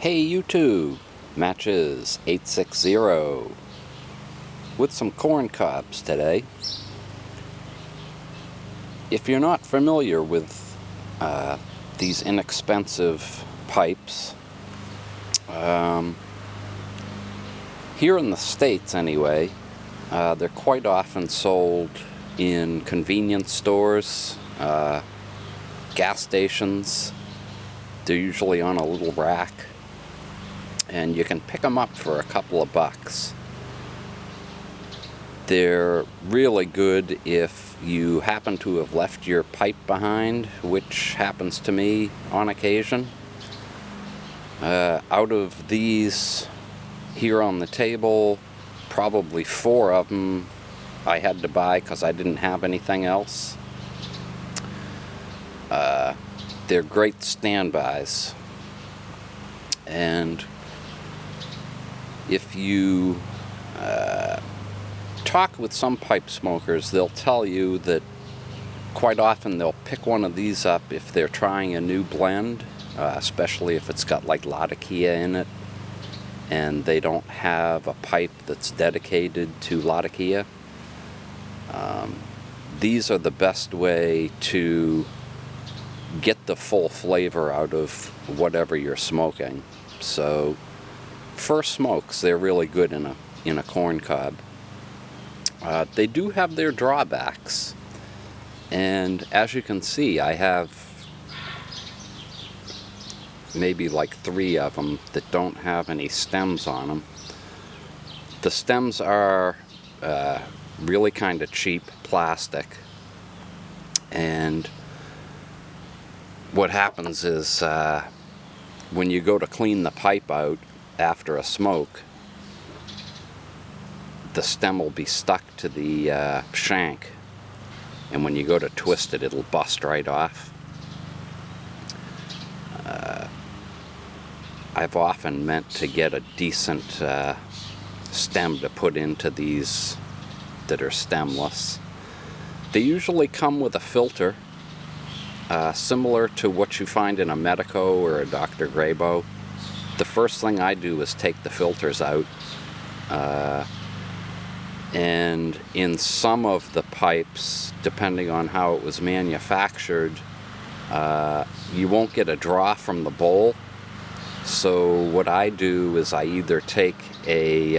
Hey YouTube, matches 860 with some corn cobs today. If you're not familiar with these inexpensive pipes, here in the States anyway, they're quite often sold in convenience stores, gas stations. They're usually on a little rack, and you can pick them up for a couple of bucks. They're really good if you happen to have left your pipe behind, which happens to me on occasion. Out of these here on the table, probably 4 of them I had to buy because I didn't have anything else. They're great standbys, and if you talk with some pipe smokers, they'll tell you that quite often they'll pick one of these up if they're trying a new blend, especially if it's got like Latakia in it and they don't have a pipe that's dedicated to Latakia. These are the best way to get the full flavor out of whatever you're smoking. So for smokes, they're really good in a corn cob. They do have their drawbacks, and as you can see, I have maybe like 3 of them that don't have any stems on them. The stems are really kind of cheap plastic, and what happens is when you go to clean the pipe out after a smoke, the stem will be stuck to the shank, and when you go to twist it, it'll bust right off. I've often meant to get a decent stem to put into these that are stemless. They usually come with a filter, similar to what you find in a Medico or a Dr. Grabo. The first thing I do is take the filters out, and in some of the pipes, depending on how it was manufactured, you won't get a draw from the bowl. So what I do is I either take a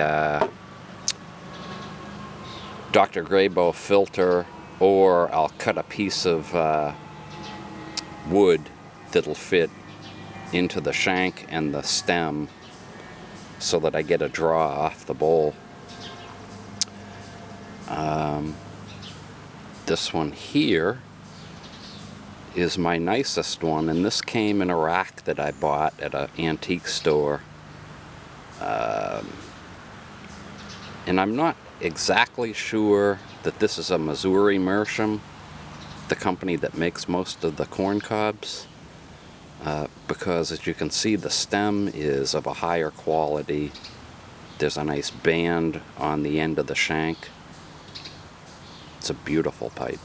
Dr. Grabo filter, or I'll cut a piece of wood that'll fit into the shank and the stem so that I get a draw off the bowl. This one here is my nicest one, and this came in a rack that I bought at an antique store. And I'm not exactly sure that this is a Missouri Meerschaum, the company that makes most of the corn cobs, because as you can see, the stem is of a higher quality. There's a nice band on the end of the shank. It's a beautiful pipe.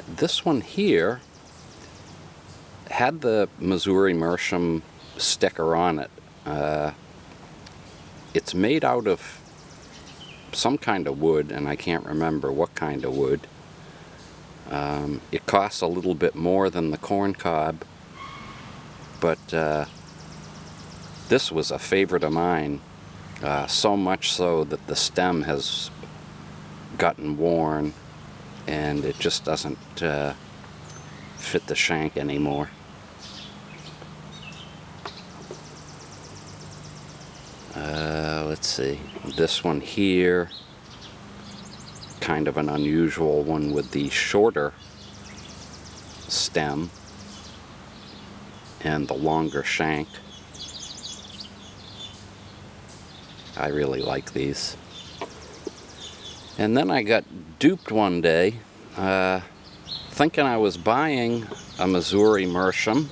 This one here had the Missouri Meerschaum sticker on it. It's made out of some kind of wood, and I can't remember what kind of wood. It costs a little bit more than the corn cob, but this was a favorite of mine, so much so that the stem has gotten worn and it just doesn't fit the shank anymore. Let's see, this one here, kind of an unusual one with the shorter stem and the longer shank. I really like these. And then I got duped one day, thinking I was buying a Missouri Meerschaum,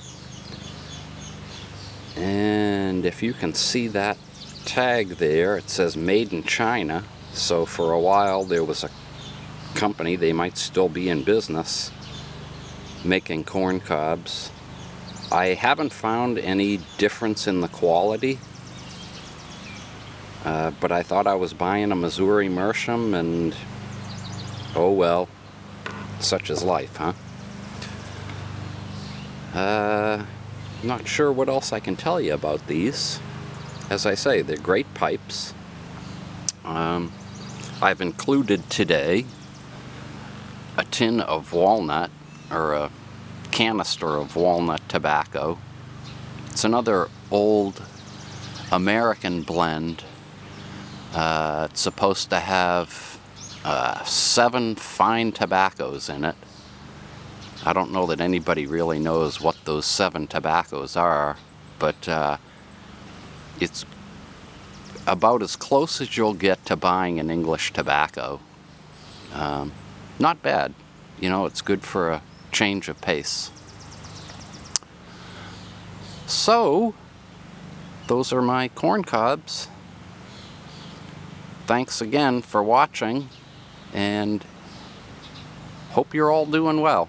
and if you can see that tag there, it says made in China. So for a while there was a company. They might still be in business making corn cobs. I haven't found any difference in the quality, but I thought I was buying a Missouri Meerschaum, and oh well, such is life, huh? Not sure what else I can tell you about these. As I say, they're great pipes. I've included today a tin of walnut, or a canister of walnut tobacco. It's another old American blend. It's supposed to have 7 fine tobaccos in it. I don't know that anybody really knows what those 7 tobaccos are, but it's about as close as you'll get to buying an English tobacco. Not bad. You know, it's good for a change of pace. So, those are my corn cobs. Thanks again for watching, and hope you're all doing well.